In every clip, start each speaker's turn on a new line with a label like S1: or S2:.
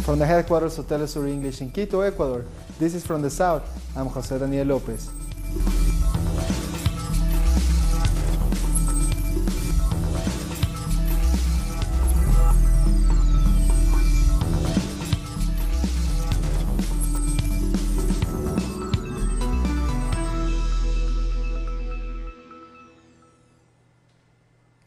S1: From the headquarters of Telesur English in Quito, Ecuador, this is From the South. I'm Jose Daniel Lopez.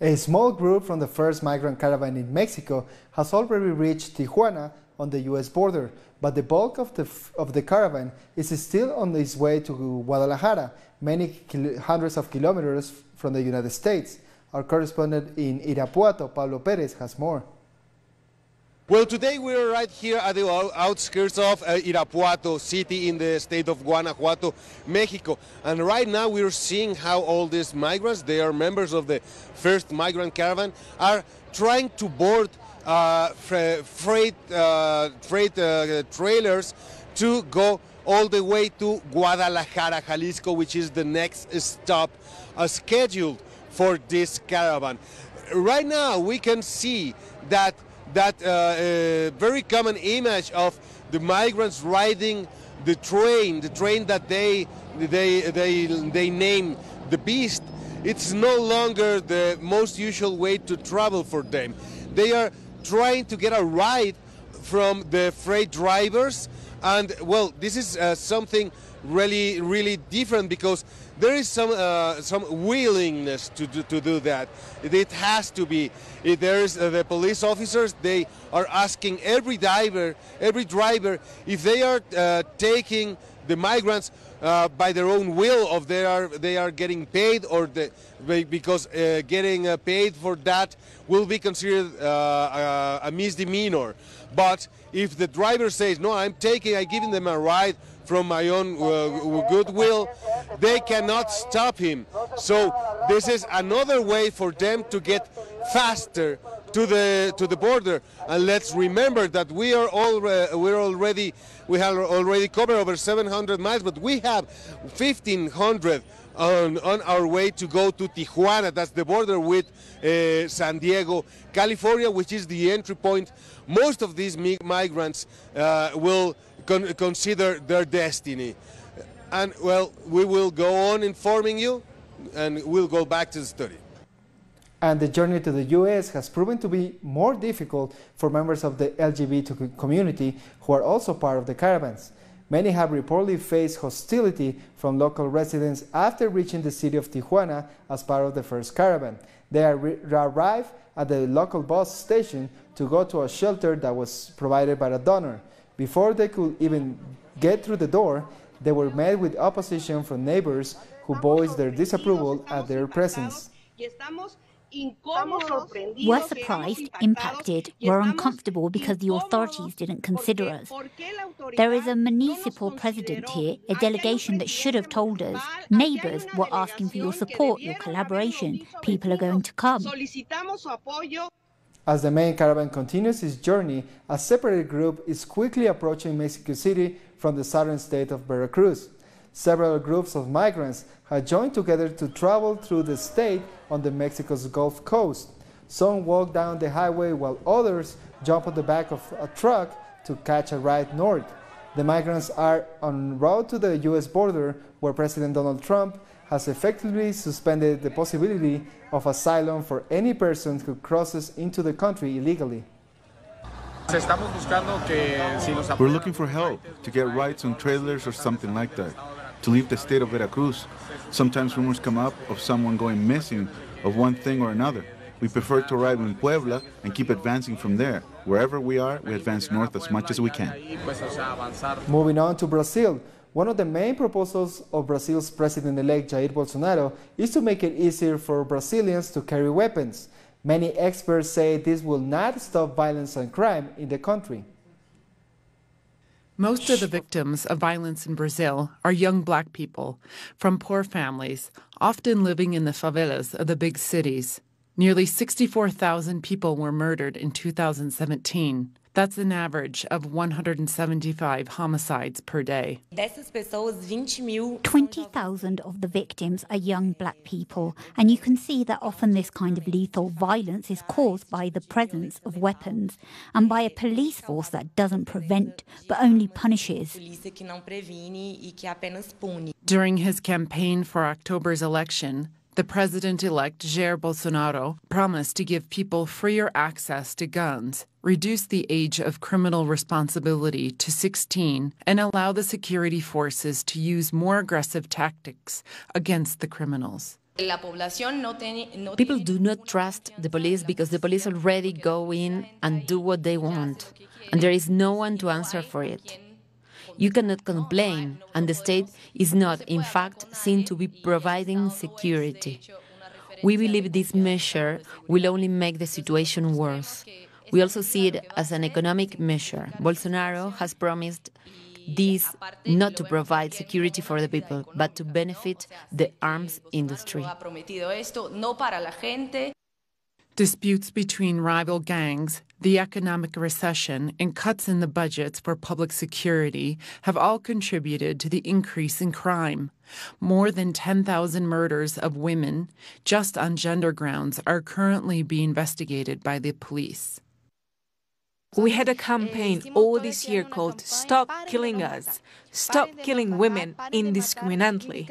S1: A small group from the first migrant caravan in Mexico has already reached Tijuana on the U.S. border, but the bulk of the caravan is still on its way to Guadalajara, many hundreds of kilometers from the United States. Our correspondent in Irapuato, Pablo Perez, has more.
S2: Well, today we're right here at the outskirts of Irapuato city in the state of Guanajuato, Mexico. And right now we're seeing how all these migrants, they are members of the first migrant caravan, are trying to board freight trailers to go all the way to Guadalajara, Jalisco, which is the next stop scheduled for this caravan. Right now we can see that very common image of the migrants riding the train that they name the Beast. It's no longer the most usual way to travel for them. They are trying to get a ride from the freight drivers, and well, this is something really different, because there is some willingness to do that. It has to be. There's the police officers. They are asking every driver if they are taking the migrants by their own will, or they are getting paid, or because getting paid for that will be considered a misdemeanor. But if the driver says, no, I'm giving them a ride from my own goodwill, they cannot stop him. So this is another way for them to get faster to the border. And let's remember that we have already covered over 700 miles, but we have 1,500 on our way to go to Tijuana. That's the border with San Diego, California, which is the entry point. Most of these migrants will consider their destiny. And well, we will go on informing you, and we'll go back to the study.
S1: And the journey to the U.S. has proven to be more difficult for members of the LGBTQ community who are also part of the caravans. Many have reportedly faced hostility from local residents after reaching the city of Tijuana as part of the first caravan. They arrived at the local bus station to go to a shelter that was provided by a donor. Before they could even get through the door, they were met with opposition from neighbors who voiced their disapproval at their presence.
S3: We're surprised, impacted, we're uncomfortable because the authorities didn't consider us. There is a municipal president here, a delegation that should have told us. Neighbors were asking for your support, your collaboration. People are going to come.
S1: As the main caravan continues its journey, a separate group is quickly approaching Mexico City from the southern state of Veracruz. Several groups of migrants have joined together to travel through the state on the Mexico's Gulf Coast. Some walk down the highway while others jump on the back of a truck to catch a ride north. The migrants are en route to the U.S. border, where President Donald Trump has effectively suspended the possibility of asylum for any person who crosses into the country illegally.
S4: We're looking for help to get rides on trailers or something like that, to leave the state of Veracruz. Sometimes rumors come up of someone going missing of one thing or another. We prefer to arrive in Puebla and keep advancing from there. Wherever we are, we advance north as much as we can.
S1: Moving on to Brazil. One of the main proposals of Brazil's president-elect Jair Bolsonaro is to make it easier for Brazilians to carry weapons. Many experts say this will not stop violence and crime in the country.
S5: Most of the victims of violence in Brazil are young black people from poor families, often living in the favelas of the big cities. Nearly 64,000 people were murdered in 2017. That's an average of 175 homicides per day.
S3: 20,000 of the victims are young black people, and you can see that often this kind of lethal violence is caused by the presence of weapons and by a police force that doesn't prevent but only punishes.
S5: During his campaign for October's election, the president-elect Jair Bolsonaro promised to give people freer access to guns, reduce the age of criminal responsibility to 16, and allow the security forces to use more aggressive tactics against the criminals.
S6: People do not trust the police because the police already go in and do what they want, and there is no one to answer for it. You cannot complain, and the state is not, in fact, seen to be providing security. We believe this measure will only make the situation worse. We also see it as an economic measure. Bolsonaro has promised this not to provide security for the people, but to benefit the arms industry.
S5: Disputes between rival gangs, the economic recession, and cuts in the budgets for public security have all contributed to the increase in crime. More than 10,000 murders of women, just on gender grounds, are currently being investigated by the police.
S7: We had a campaign all this year called Stop Killing Us, Stop Killing Women Indiscriminately.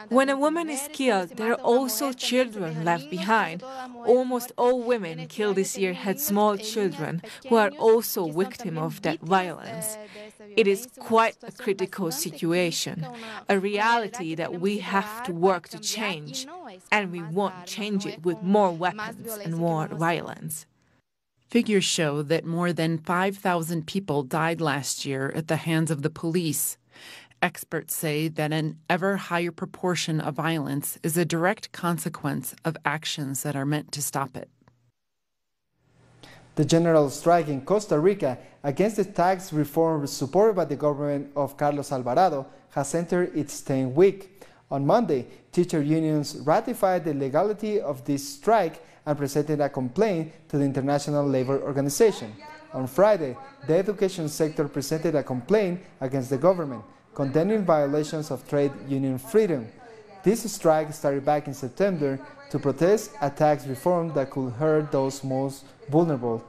S7: When a woman is killed, there are also children left behind. Almost all women killed this year had small children who are also victims of that violence. It is quite a critical situation, a reality that we have to work to change, and we won't change it with more weapons and more violence.
S5: Figures show that more than 5,000 people died last year at the hands of the police. Experts say that an ever higher proportion of violence is a direct consequence of actions that are meant to stop it.
S1: The general strike in Costa Rica against the tax reform supported by the government of Carlos Alvarado has entered its 10th week. On Monday, teacher unions ratified the legality of this strike and presented a complaint to the International Labour Organization. On Friday, the education sector presented a complaint against the government, condemning violations of trade union freedom. This strike started back in September to protest a tax reform that could hurt those most vulnerable.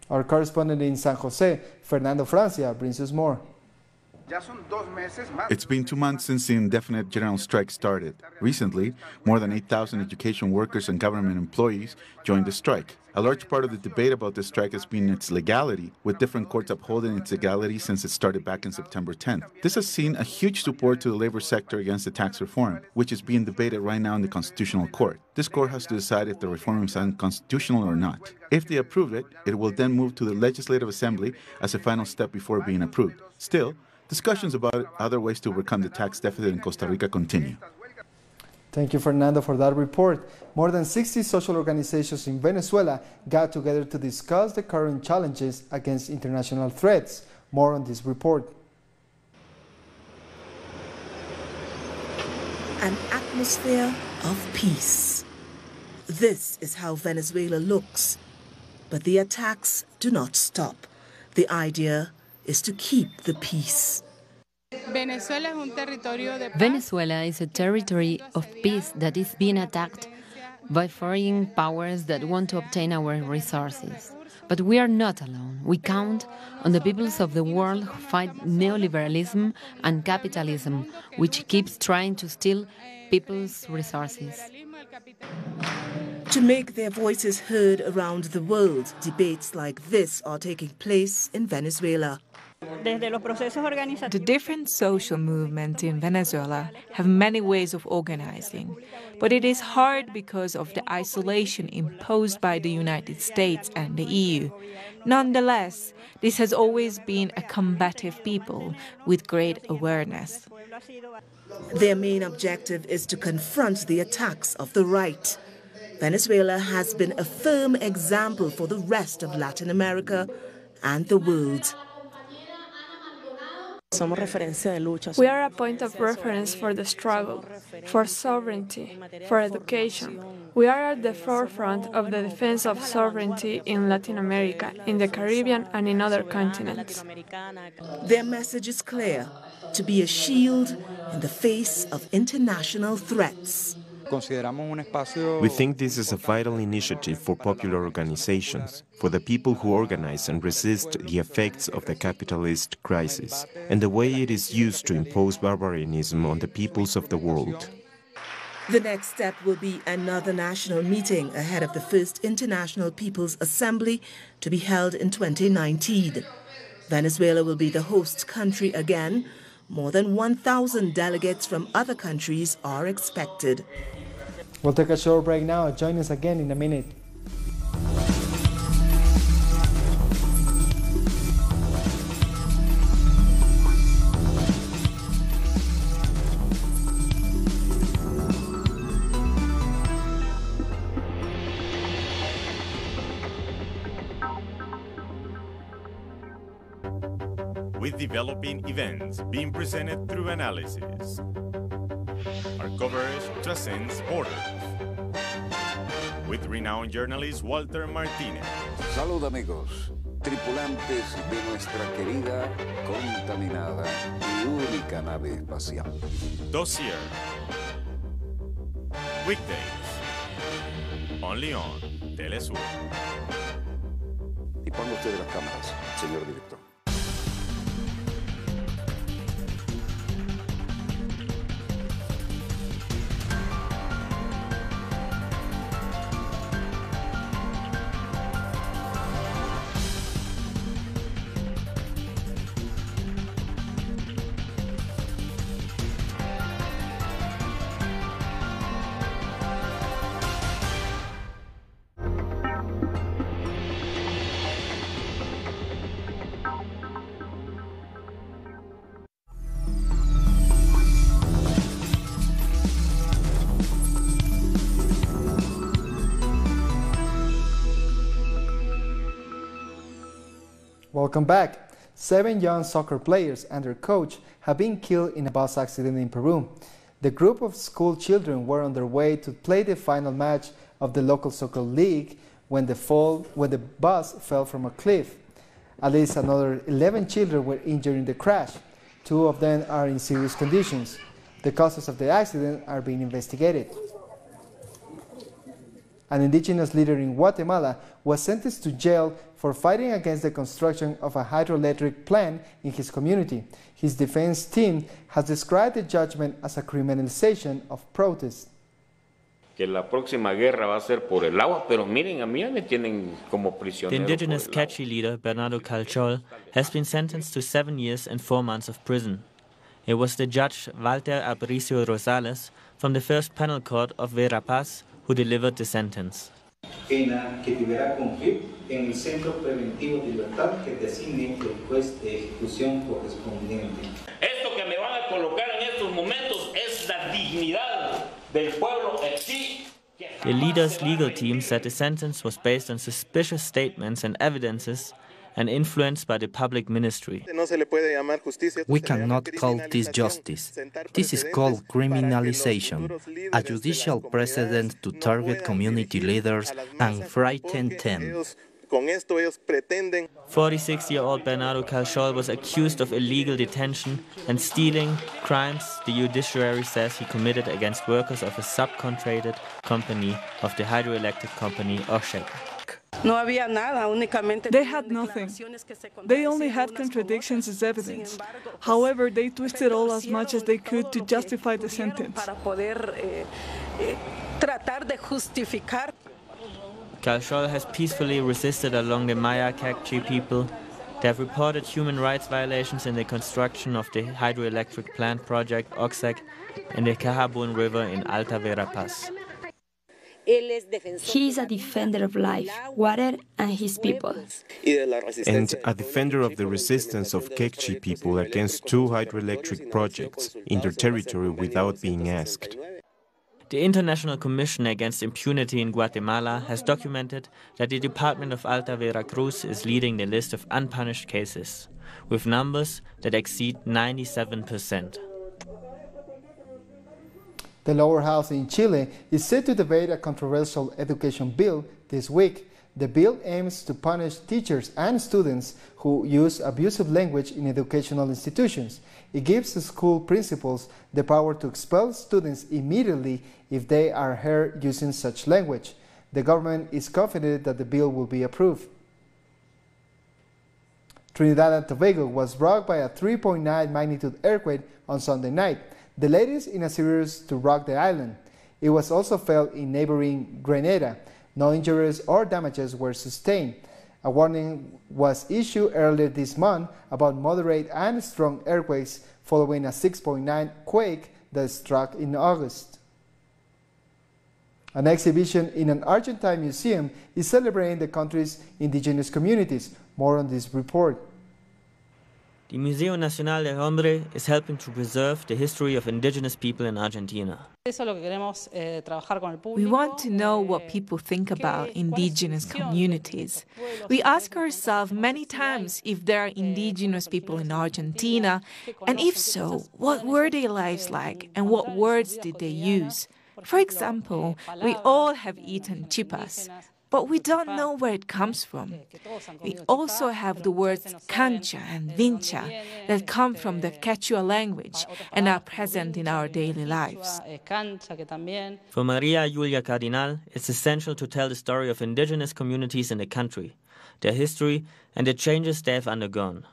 S1: Our correspondent in San Jose, Fernando Francia, brings us more.
S4: It's been 2 months since the indefinite general strike started. Recently, more than 8,000 education workers and government employees joined the strike. A large part of the debate about the strike has been its legality, with different courts upholding its legality since it started back in September 10th. This has seen a huge support to the labor sector against the tax reform, which is being debated right now in the Constitutional Court. This court has to decide if the reform is unconstitutional or not. If they approve it, it will then move to the Legislative Assembly as a final step before being approved. Still, discussions about other ways to overcome the tax deficit in Costa Rica continue.
S1: Thank you, Fernando, for that report. More than 60 social organizations in Venezuela got together to discuss the current challenges against international threats. More on this report.
S8: An atmosphere of peace. This is how Venezuela looks. But the attacks do not stop. The idea is to keep the peace.
S6: Venezuela is a territory of peace that is being attacked by foreign powers that want to obtain our resources. But we are not alone. We count on the peoples of the world who fight neoliberalism and capitalism, which keeps trying to steal people's resources.
S8: To make their voices heard around the world, debates like this are taking place in Venezuela.
S7: The different social movements in Venezuela have many ways of organizing, but it is hard because of the isolation imposed by the United States and the EU. Nonetheless, this has always been a combative people with great awareness.
S8: Their main objective is to confront the attacks of the right. Venezuela has been a firm example for the rest of Latin America and the world.
S9: We are a point of reference for the struggle, for sovereignty, for education. We are at the forefront of the defense of sovereignty in Latin America, in the Caribbean, and in other continents.
S8: Their message is clear: to be a shield in the face of international threats.
S10: We think this is a vital initiative for popular organizations, for the people who organize and resist the effects of the capitalist crisis, and the way it is used to impose barbarianism on the peoples of the world.
S8: The next step will be another national meeting ahead of the first International People's Assembly to be held in 2019. Venezuela will be the host country again. More than 1,000 delegates from other countries are expected.
S1: We'll take a short break now. Join us again in a minute.
S11: With developing events being presented through analysis, our coverage transcends borders. With renowned journalist Walter Martinez.
S12: Salud amigos, tripulantes de nuestra querida, contaminada y única nave espacial.
S11: Dossier. Weekdays. Only on Telesur.
S12: Y ponga usted las cámaras, señor director.
S1: Welcome back. 7 young soccer players and their coach have been killed in a bus accident in Peru. The group of school children were on their way to play the final match of the local soccer league when the bus fell from a cliff. At least another 11 children were injured in the crash. 2 of them are in serious conditions. The causes of the accident are being investigated. An indigenous leader in Guatemala was sentenced to jail for fighting against the construction of a hydroelectric plant in his community. His defense team has described the judgment as a criminalization of protest.
S13: Que la próxima guerra va a ser por el agua, pero miren, a mí me tienen como prisionero.
S14: The indigenous Quechua leader, Bernardo Calchol, has been sentenced to 7 years and 4 months of prison. It was the judge Walter Aparicio Rosales from the first penal court of Verapaz who delivered the sentence.
S15: Pena que deberá cumplir en el Centro Preventivo de Libertad que designe el juez de ejecución correspondiente.
S13: Esto que me van a colocar en estos momentos es la dignidad del pueblo en sí.
S14: The leader's legal team said the sentence was based on suspicious statements and evidences and influenced by the public ministry.
S16: We cannot call this justice. This is called criminalization, a judicial precedent to target community leaders and frighten them.
S14: 46-year-old Bernardo Calchol was accused of illegal detention and stealing, crimes the judiciary says he committed against workers of a subcontracted company of the hydroelectric company Oshek.
S9: They had nothing. They only had contradictions as evidence. However, they twisted all as much as they could to justify the sentence.
S14: Calchol has peacefully resisted along the Maya Quechua people. They have reported human rights violations in the construction of the hydroelectric plant project Oxac in the Cahabun River in Alta Verapaz.
S17: He is a defender of life, water, and his people.
S10: And a defender of the resistance of Quechua people against 2 hydroelectric projects in their territory without being asked.
S14: The International Commission Against Impunity in Guatemala has documented that the Department of Alta Veracruz is leading the list of unpunished cases. with numbers that exceed 97%.
S1: The lower house in Chile is set to debate a controversial education bill this week. The bill aims to punish teachers and students who use abusive language in educational institutions. It gives the school principals the power to expel students immediately if they are heard using such language. The government is confident that the bill will be approved. Trinidad and Tobago was rocked by a 3.9 magnitude earthquake on Sunday night, the latest in a series to rock the island. It was also felt in neighboring Grenada. No injuries or damages were sustained. A warning was issued earlier this month about moderate and strong earthquakes following a 6.9 quake that struck in August. An exhibition in an Argentine museum is celebrating the country's indigenous communities. More on this report.
S14: The Museo Nacional del Hombre is helping to preserve the history of indigenous people in Argentina.
S7: We want to know what people think about indigenous communities. We ask ourselves many times if there are indigenous people in Argentina, and if so, what were their lives like and what words did they use? For example, we all have eaten chipas, but we don't know where it comes from. We also have the words cancha and vincha that come from the Quechua language and are present in our daily lives.
S14: For Maria Julia Cardinal, it's essential to tell the story of indigenous communities in the country, their history, and the changes they have undergone.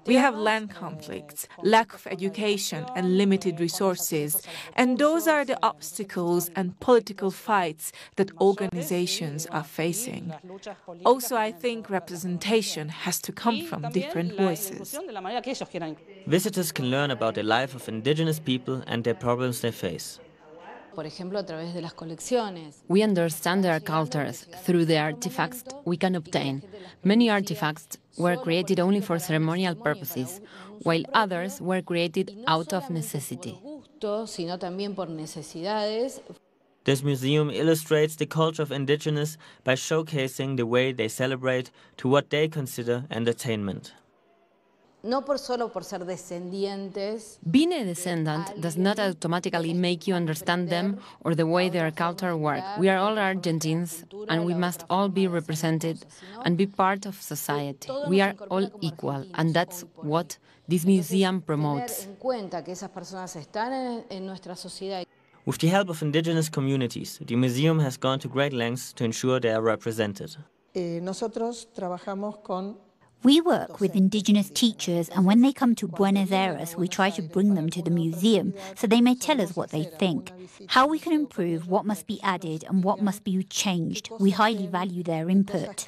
S7: We have land conflicts, lack of education, and limited resources, and those are the obstacles and political fights that organizations are facing. Also, I think representation has to come from different voices.
S14: Visitors can learn about the life of indigenous people and their problems they face.
S6: We understand their cultures through the artifacts we can obtain. Many artifacts were created only for ceremonial purposes, while others were created out of necessity.
S14: This museum illustrates the culture of indigenous by showcasing the way they celebrate to what they consider entertainment.
S6: Being a descendant does not automatically make you understand them or the way their culture works. We are all Argentines, and we must all be represented and be part of society. We are all equal, and that's what this museum promotes.
S14: With the help of indigenous communities, the museum has gone to great lengths to ensure they are represented.
S3: We work with indigenous teachers, and when they come to Buenos Aires, we try to bring them to the museum so they may tell us what they think, how we can improve, what must be added and what must be changed. We highly value their input.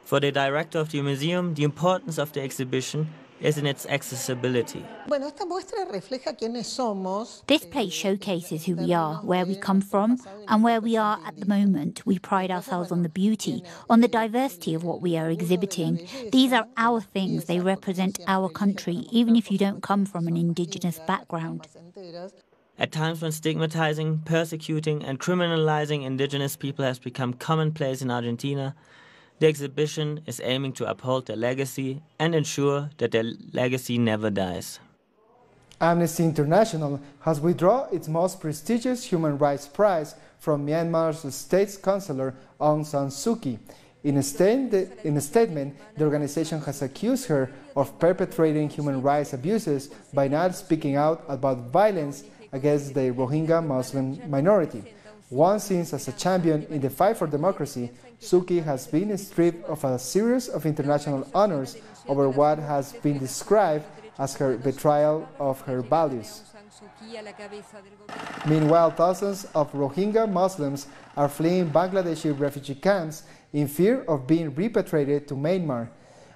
S14: For the director of the museum, the importance of the exhibition is in its accessibility.
S3: This place showcases who we are, where we come from, and where we are at the moment. We pride ourselves on the beauty, on the diversity of what we are exhibiting. These are our things. They represent our country, even if you don't come from an indigenous background.
S14: At times when stigmatizing, persecuting, and criminalizing indigenous people has become commonplace in Argentina, the exhibition is aiming to uphold their legacy and ensure that their legacy never dies.
S1: Amnesty International has withdrawn its most prestigious human rights prize from Myanmar's state chancellor Aung San Suu Kyi. In a statement, the organization has accused her of perpetrating human rights abuses by not speaking out about violence against the Rohingya Muslim minority. Once seen as a champion in the fight for democracy, Suu Kyi has been stripped of a series of international honors over what has been described as her betrayal of her values. Meanwhile, thousands of Rohingya Muslims are fleeing Bangladeshi refugee camps in fear of being repatriated to Myanmar.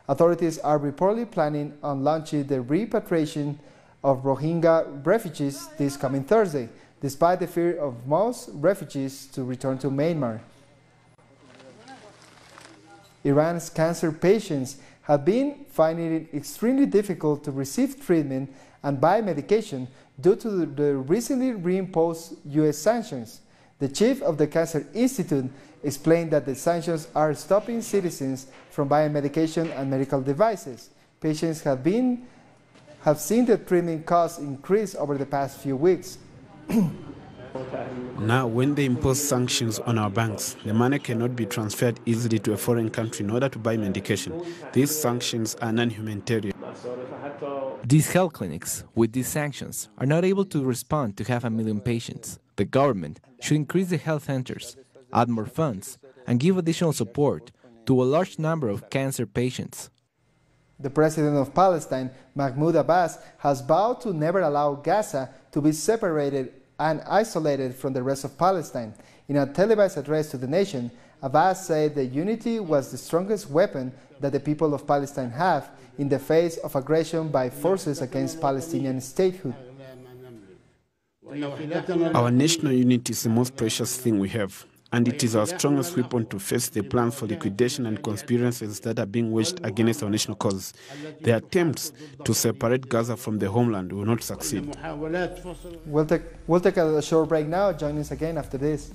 S1: Authorities are reportedly planning on launching the repatriation of Rohingya refugees this coming Thursday, despite the fear of most refugees to return to Myanmar. Iran's cancer patients have been finding it extremely difficult to receive treatment and buy medication due to the recently reimposed U.S. sanctions. The chief of the Cancer Institute explained that the sanctions are stopping citizens from buying medication and medical devices. Patients have seen the treatment costs increase over the past few weeks.
S18: Now, when they impose sanctions on our banks, the money cannot be transferred easily to a foreign country in order to buy medication. These sanctions are non-humanitarian.
S19: These health clinics, with these sanctions, are not able to respond to 500,000 patients. The government should increase the health centers, add more funds, and give additional support to a large number of cancer patients.
S1: The president of Palestine, Mahmoud Abbas, has vowed to never allow Gaza to be separated and isolated from the rest of Palestine. In a televised address to the nation, Abbas said that unity was the strongest weapon that the people of Palestine have in the face of aggression by forces against Palestinian statehood.
S18: Our national unity is the most precious thing we have, and it is our strongest weapon to face the plans for liquidation and conspiracies that are being waged against our national cause. The attempts to separate Gaza from the homeland will not succeed.
S1: We'll take a short break now. Join us again after this.